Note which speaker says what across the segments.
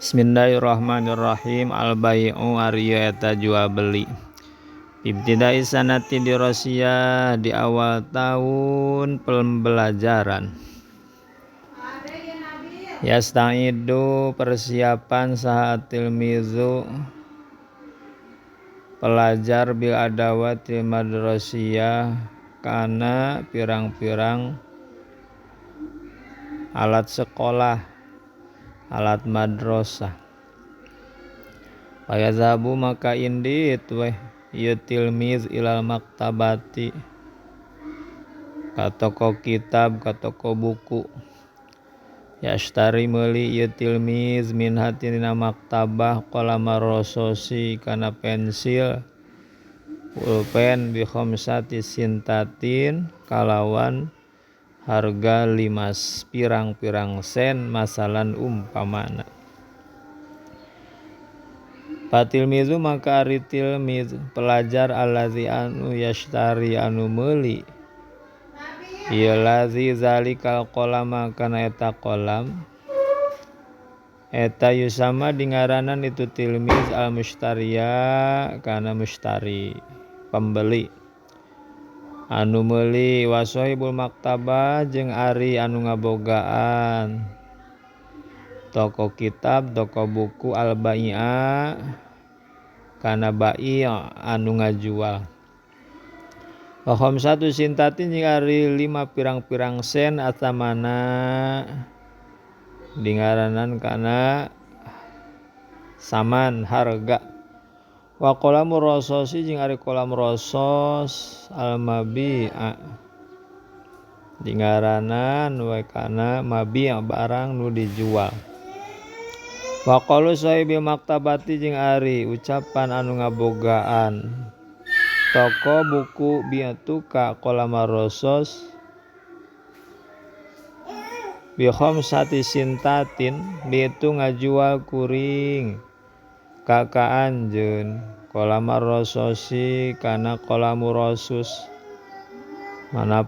Speaker 1: Bismillahirrahmanirrahim. Al-bai'u arieu eta jual beli. Ibtidai sanati di Rosia di awal tahun pembelajaran. Yasta'idu persiapan sahat tilmizu pelajar bil adawati madrasiyah kana pirang-pirang alat sekolah, alat madrasah. Fayazabu maka indit weh ieu tilmiz ilal maktabati ka toko kitab, ka toko buku. Yashtari meuli ieu tilmiz min hatina maktabah qalamar rasosi kana pensil pulpen bi khamsati sintatin kalawan harga 5 pirang-pirang sen masalan umpamana. Fatilmizu maka ari tilmiz pelajar allazi anu yashtari anu meuli ieu lazi zalikal qalama kana eta qalam eta yusama dingaranan itu tilmiz al mushtariya kana mustari pembeli anu meuli wa sahibul maktabah jeung ari anu ngabogaan toko kitab, toko buku al bai'a kana bai' anu ngajual. Wa khamsatu sintatin jeung ari 5 pirang-pirang sen atamana dingaranan kana saman harga. Wa qalamur rasosi jeung ari qalam rasos al mabi'a dingaranan we kana mabi' barang nu dijual. Wa qalu sahibil maktabati jeung ari ucapan anu ngabogaan toko buku biatuka qalamar rasos bi khamsati sintatin bitu ngajual kuring ka anjeun qalamar rasosi kana qalamur rasus mana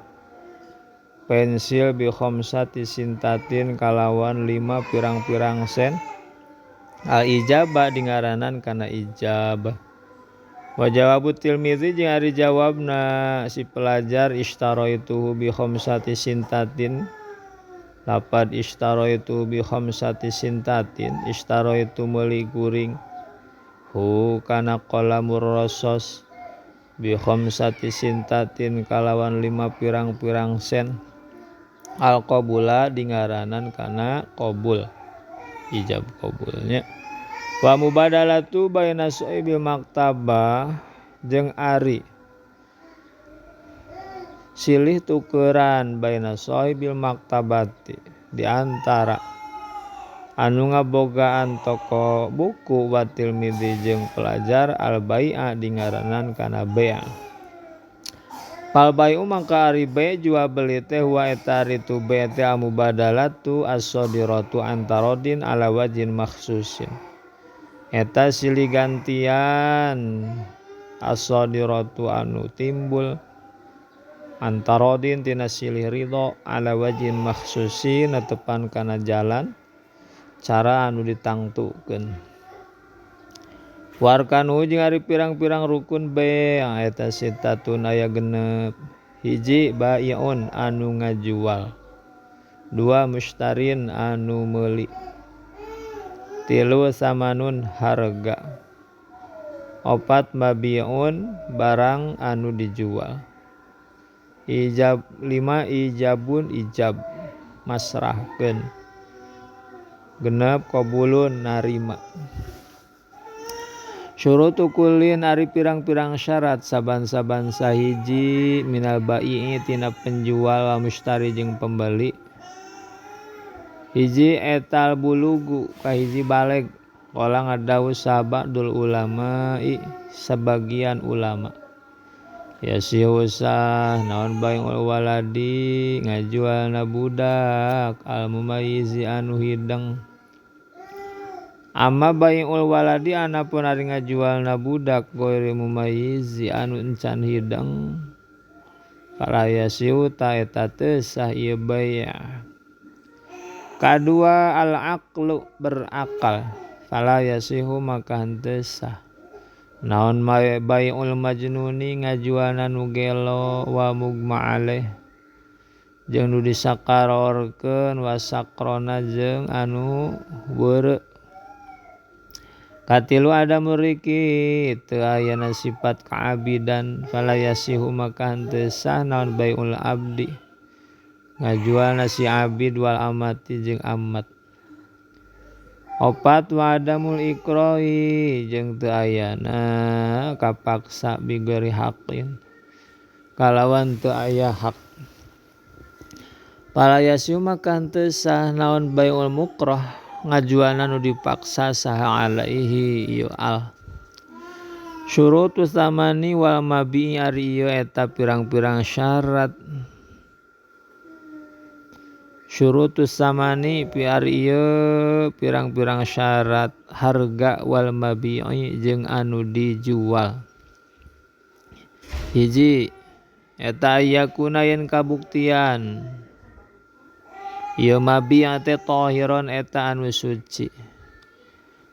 Speaker 1: pensil bi khamsati sintatin kalawan 5 pirang-pirang sen. Al ijabah dingaranan kana ijabah. Wa jawabu tilmizi jeung ari jawabna si pelajar ishtaraitu bi khamsati sintatin. Lapad ishtaraitu bi khamsati sintatin ishtaraitu meuli kuring hu kana qalamur rasos bi khamsati sintatin kalawan 5 pirang-pirang sen. Al qabula dingaranan kana qabul ijab qabulnya. Wa mubadalatu baina sahibil maktabah jeung ari silih tukeran baina sahibil maktabati di antara anu ngabogaan toko buku wa tilmizi jeung pelajar al bai'a dingaranan kana bai'a. Fal bai'u maka ari bai' jual beli teh wa eta ari tu bai' teh mubadalatu as-sadiratu antarodin ala wajin makhsusin. Eta silih gantian as-sadiratu anu timbul antarodin tina silih ridho ala wajin makhsusin netepan kana jalan cara anu ditangtukeun. Warkanu jeung ari pirang-pirang rukun bai' eta sitatun aya genep. Hiji bai'un anu ngajual. 2 mushtarin anu meuli. 3 samanun harga. 4 mabi'un barang anu dijual. 5 ijabun ijab masrahkeun. 6 qabulun narima. Syurutu kullin ari pirang-pirang syarat saban-saban sahiji minal bai'i tina penjual wa mushtari jeung pembeli. Hiji etal bulugu kahiji baleg qala ngadaus sabadul ulama'i sebagian ulama. Ya siusah naon bai'ul waladi ngajualna budak al mumayyizi anu hideng. Amma bai'ul waladi anapun ari ngajualna budak ghairi mumayyizi anu encan hideng fala yasiu ta eta teu sah ieu bai'. Kadua al-aqlu berakal, fala yasihu maka henteu sah. Naon bai'ul majnuni ngajualna nu gelo wa mugma alaih jeung nu disakarorkeun wa sakrona jeung anu beureu. Katilu ada muriki teu ayana sifat kaabidan, fala yasihu maka henteu sah naon bai'ul abdi ngajualna si abid wal amati jeung amat. Opat wa adamul ikrahi jeung teu ayana kapaksa bigeri haqqin kalawan teu aya hak. Fala yasihu maka henteu sah naon bai'ul mukrah ngajualna nu dipaksa saha alaihi ieu al. Syurutus tsamani wal mabi'i ari ieu eta pirang-pirang syarat. Syurutus tsamani ari ieu pirang-pirang syarat harga wal mabi'i jeung anu dijual. Hiji eta yakuna yen kabuktian ieu mabi' teh tahiron eta anu suci.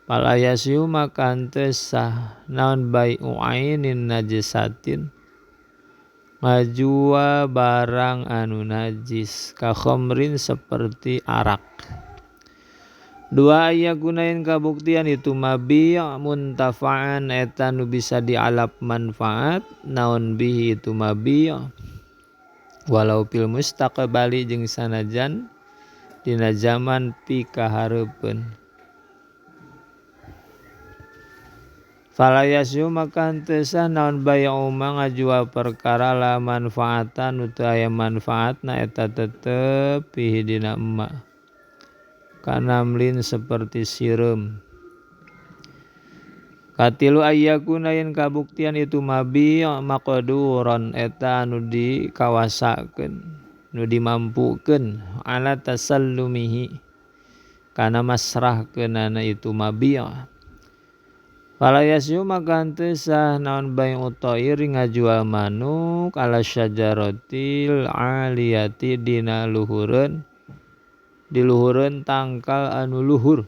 Speaker 1: Fala yasihu maka henteu sah naon bai'u ainin najisatin ngajual barang anu najis ka khamrin seperti arak. Dua yakuna yen kabuktian itu mabi' muntafa'an eta nu bisa dialap manfaat naon bihi itu mabi' walau fil mustaqbali jeung sanajan dina zaman pikahareupeun. Fala yasihu maka henteu sah naon bai'u ma ngajual perkara la manfaatan nu teu aya manfaatna eta tetep fihi dina emma. Kanamlin seperti sireum. Katilu ayyakuna yen kabuktian itu mabi' maqduron eta anu dikawasakeun nu dimampukeun ala tasallumihi kana masrahkeunana itu mabi'. Fala yasihu maka henteu sah naon bai'u thairi ngajual manuk ala syajaratil aliyati dina luhureun di luhureun tangkal anu luhur.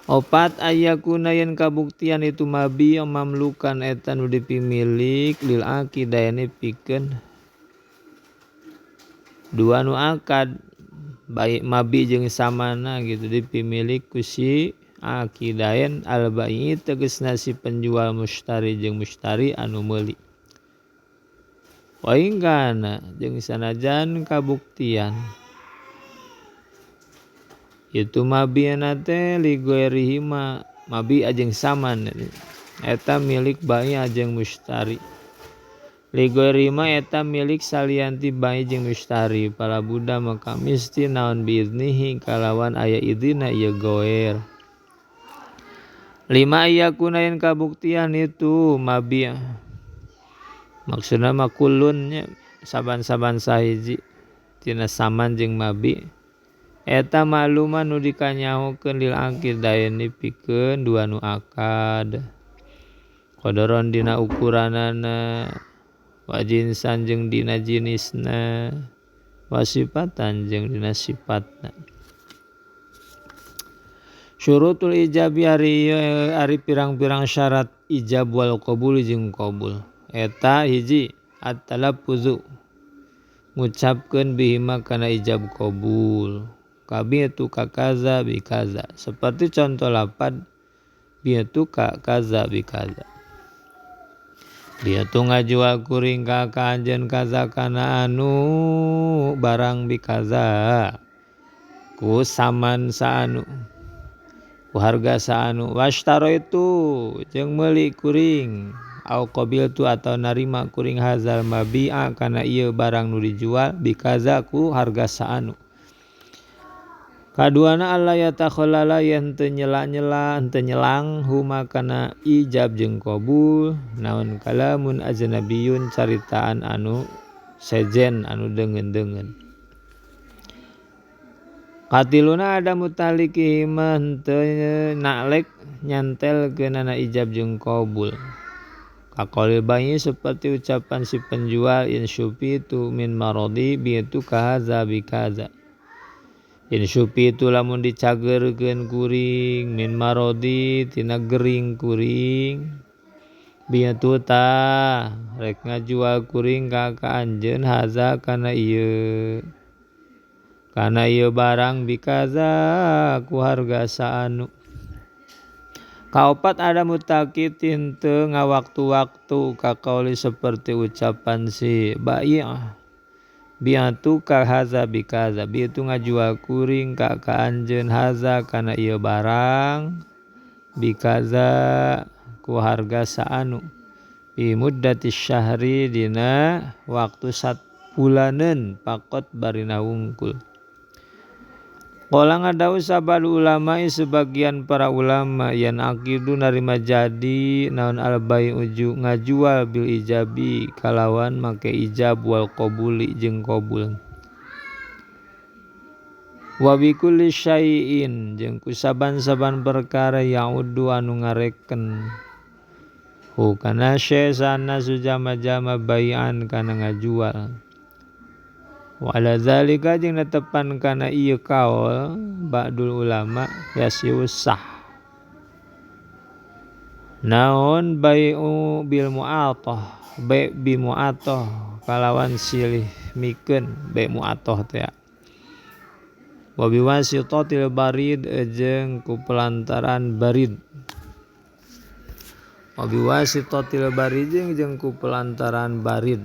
Speaker 1: Opat ayyakuna yen kabuktian itu mabi' mamlukan eta nu dipimilik lil aqidayani pikeun dua nu akad baik mabi' jeung samana gitu dipimilik ku si akidayan al-bai' tegasna si penjual mustari jeung mustari anu meuli. Wa ingkana jeung sanajan kabuktian itu mabi'na teh li ghairihi mabi' jeung saman eta milik bai' jeung mustari. Li ghairihi eta milik salianti bai' jeung mustari. Pala buda maka misti naon biiznihi kalawan aya idzina ieu ghair. Lima yakuna yen kabuktian itu mabi' maksudna mah kullunnya saban-saban sahiji tina saman jeung mabi' eta makluman nu dikanyahokeun lil aqidayani pikeun dua nu akad. Qadaron dina ukuranana wa jinsan jeung dina jinisna wa sifatan jeung dina sifatna. Syurutul ijabi ari pirang-pirang syarat ijab wal qabul jeung qabul. Eta hiji at-talaffuzu ngucapkeun bihima kana ijab qabul. Kabitu ka kaza bi kaza. Seperti contoh lapad bitu ka kaza bi kaza. Bitu ngajual kuring ka anjeun kaza kana anu barang bi kaza. Ku saman saanu ku harga saanu washtaro itu jeung meuli kuring au qabiltu atau narima kuring hazal mabi'a kana ieu barang nu dijual bikaza ku harga saanu. Kaduana Allah yatakhallala yen teu nyela-nyela henteu nyelang huma kana ijab jeung qabul naon kalamun ajnabiyun caritaan anu sejen anu deungeun-deungeun. Katiluna ada mutaliki mah henteu naklek nyantelkeunana ijab jeung qabul. Kaqaulil bai' seperti ucapan si penjual in syufitu min maradi bitu kaza bi kaza. Insupi itu lamun dicagerkeun kuring min marodi tina gering kuring biatu tah rek ngajual kuring ka anjeun haza kana ieu barang bikaza ku harga saanu. Kaopat ada mutakid teu ngawaktu-waktu ka qauli seperti ucapan si bai' biatu ka haza bikaza biatu ngajual kuring ka anjeun haza kana ieu barang bikaza ku harga saanu fi muddatis syahri dina waktu 1 bulaneun pakot barina wungkul. Qala ngadawu sabadu ulama sebagian para ulama yan akidu narima jadi naon al-bai'u ngajual bil ijabi kalawan make ijab wal qabuli jeung qabul. Wa bi kulli syai'in jeung ku saban-saban perkara yaudu anu ngareken kana syesana sujama-jama bai'an kana ngajual. Wa ala zalika jeung netepan kana ieu kaul ba'dul ulama yasiusah naon bai'u bil mu'athah bai' bi mu'athah kalawan silih mikeun bai' mu'athah teh wa bi wasitatil barid jeung ku pelantaran barid wa bi wasitatil barid jeung ku pelantaran barid